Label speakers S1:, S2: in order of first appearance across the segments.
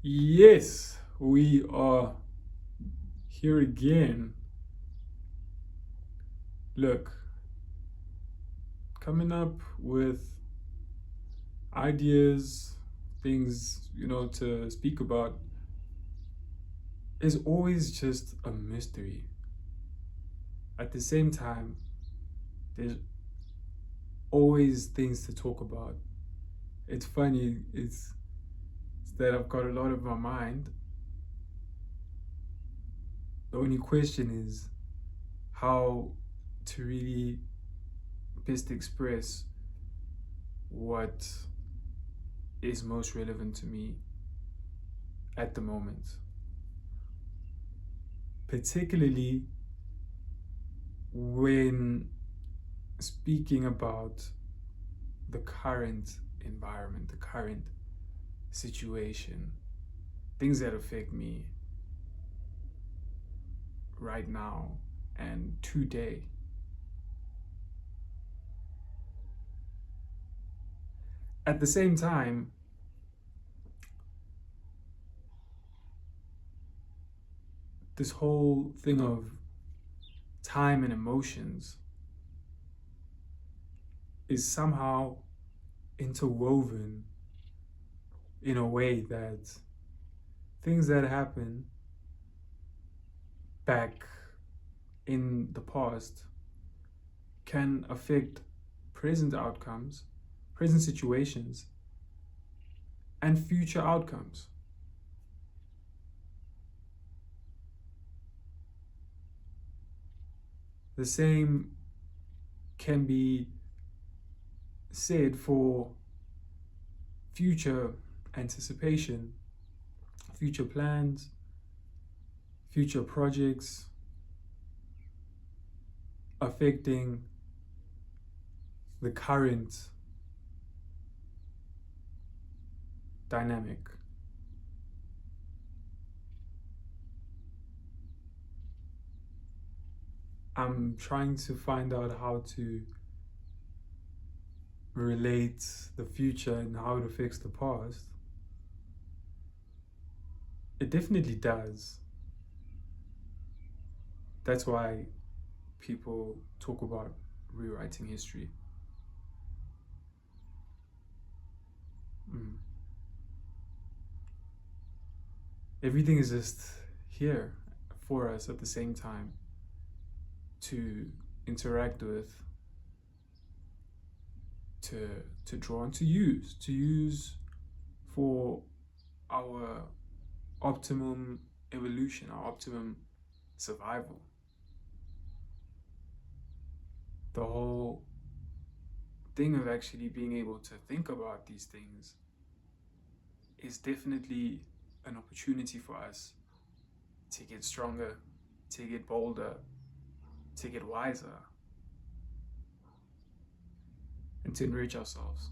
S1: Yes, we are here again. Look, coming up with ideas, things, to speak about is always just a mystery. At the same time, there's always things to talk about. It's funny, it's that I've got a lot on my mind. The only question is how to really best express what is most relevant to me at the moment, particularly when speaking about the current environment, the current situation, things that affect me right now and today. At the same time, this whole thing of time and emotions is somehow interwoven in a way that things that happen back in the past can affect present outcomes, present situations, and future outcomes. The same can be said for future anticipation, future plans, future projects affecting the current dynamic. I'm trying to find out how to relate the future and how it affects the past. It definitely does. That's why people talk about rewriting history. Mm. Everything is just here for us at the same time to interact with, to to draw on, to use for our optimum evolution, our optimum survival. The whole thing of actually being able to think about these things is definitely an opportunity for us to get stronger, to get bolder, to get wiser, and to enrich ourselves.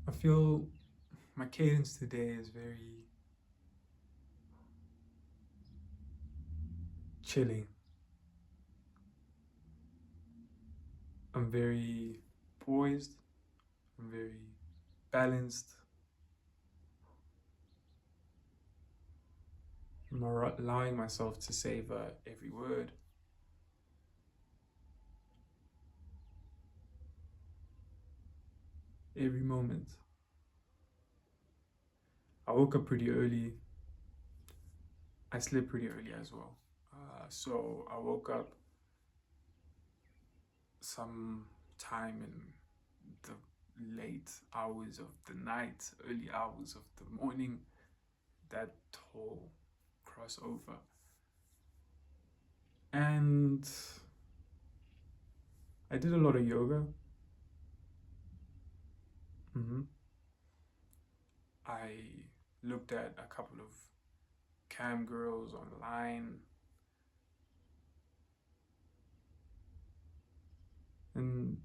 S1: I feel my cadence today is very chilling. I'm very poised, I'm very balanced. I'm allowing myself to savor every word, every moment. I woke up pretty early. I slept pretty early as well. So I woke up some time in the late hours of the night, early hours of the morning, that whole crossover. And I did a lot of yoga. hmm I looked at a couple of cam girls online and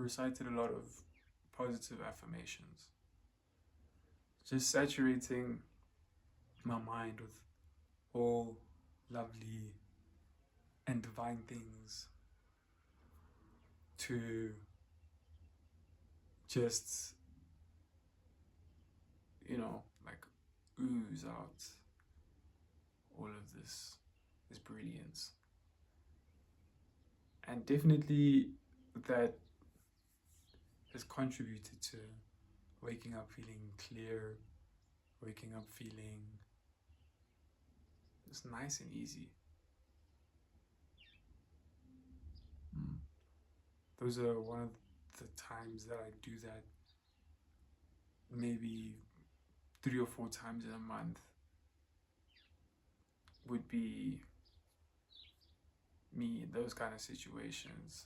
S1: recited a lot of positive affirmations, just saturating my mind with all lovely and divine things to just, like ooze out all of this brilliance. And definitely that has contributed to waking up feeling clear, waking up feeling just nice and easy. Those are one of the times that I do that, maybe 3 or 4 times in a month would be me in those kind of situations.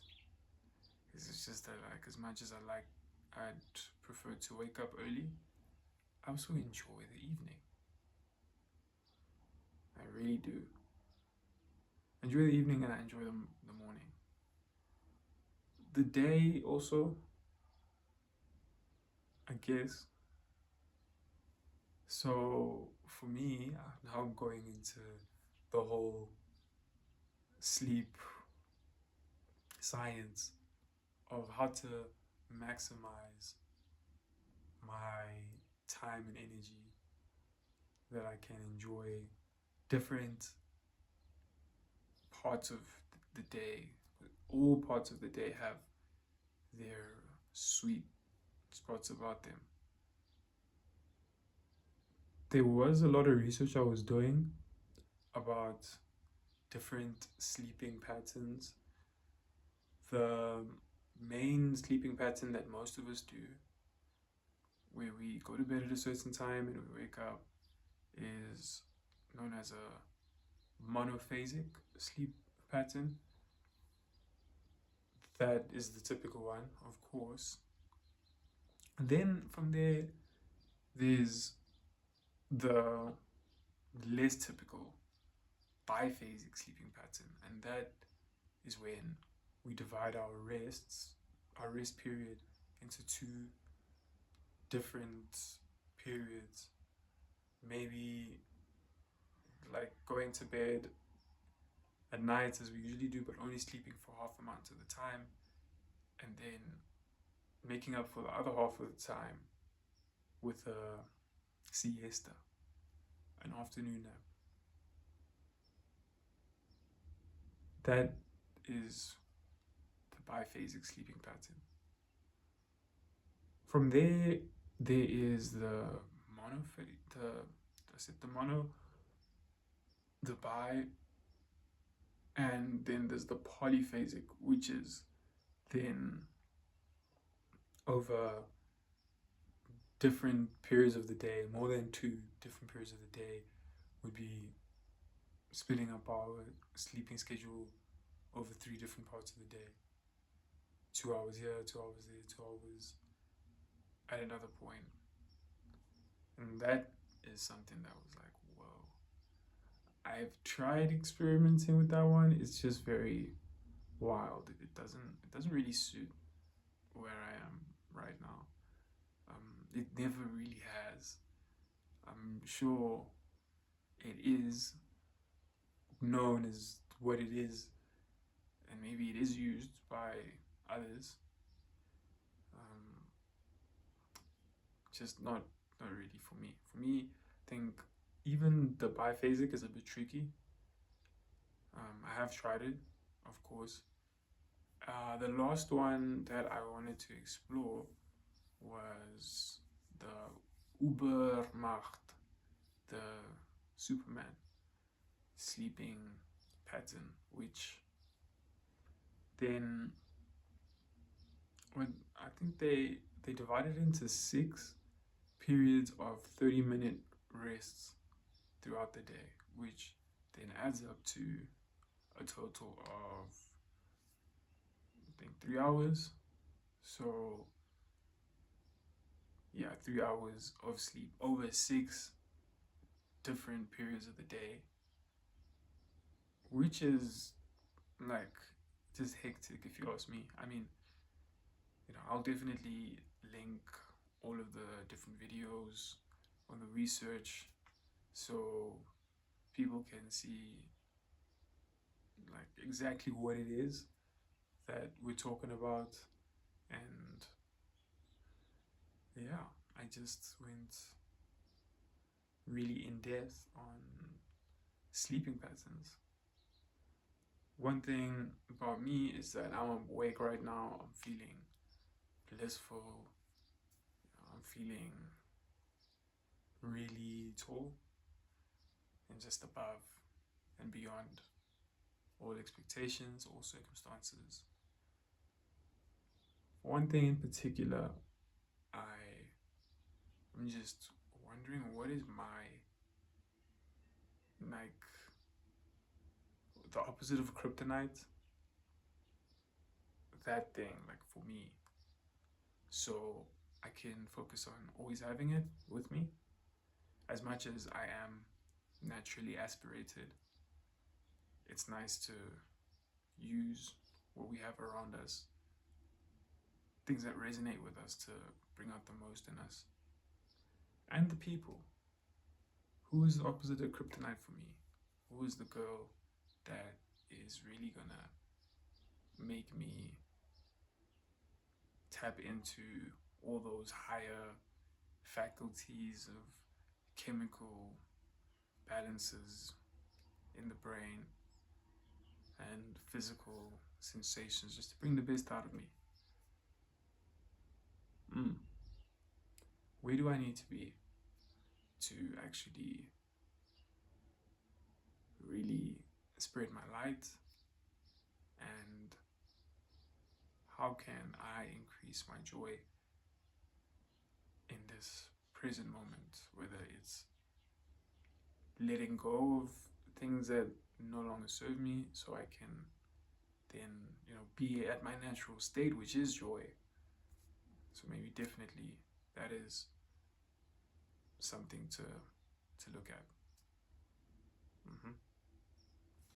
S1: It's just that, like, as much as I'd prefer to wake up early, I also enjoy the evening. I really do. Enjoy the evening and I enjoy the morning. The day also, I guess. So for me, now I'm going into the whole sleep science of how to maximize my time and energy, that I can enjoy different parts of the day. All parts of the day have their sweet spots about them. There was a lot of research I was doing about different sleeping patterns. The main sleeping pattern that most of us do, where we go to bed at a certain time and we wake up, is known as a monophasic sleep pattern. That is the typical one, of course. And then from there's the less typical biphasic sleeping pattern, and that is when we divide our rest period into 2 different periods. Maybe like going to bed at night as we usually do, but only sleeping for half amount of the time, and then making up for the other half of the time with a siesta, an afternoon nap. That is the biphasic sleeping pattern. From there is the monophasic, the bi, and then there's the polyphasic, which is then over different periods of the day, more than 2 different periods of the day, would be splitting up our sleeping schedule over 3 different parts of the day. 2 hours here, 2 hours there, 2 hours at another point. And that is something that was like, whoa. I've tried experimenting with that one. It's just very wild. It doesn't really suit where I am right now. It never really has. I'm sure it is known as what it is, and maybe it is used by others. Just not really for me. For me, I think even the biphasic is a bit tricky. I have tried it, of course. The last one that I wanted to explore was the Übermacht, the Superman sleeping pattern, which then I think they divided into 6 periods of 30-minute rests throughout the day, which then adds up to a total of, I think, 3 hours. So yeah, 3 hours of sleep over 6 different periods of the day, which is like just hectic if you ask me. I mean, I'll definitely link all of the different videos on the research so people can see like exactly what it is that we're talking about. And yeah, I just went really in depth on sleeping patterns. One thing about me is that I'm awake right now, I'm feeling blissful, I'm feeling really tall and just above and beyond all expectations, all circumstances. One thing in particular, I'm just wondering what is my, like, the opposite of kryptonite, that thing, like for me, so I can focus on always having it with me. As much as I am naturally aspirated, it's nice to use what we have around us, things that resonate with us, to bring out the most in us. And the people. Who is the opposite of kryptonite for me? Who is the girl that is really gonna make me tap into all those higher faculties of chemical balances in the brain and physical sensations, just to bring the best out of me? Where do I need to be to actually really spread my light? And how can I increase my joy in this present moment, whether it's letting go of things that no longer serve me so I can then, be at my natural state, which is joy. So maybe definitely that is something to look at.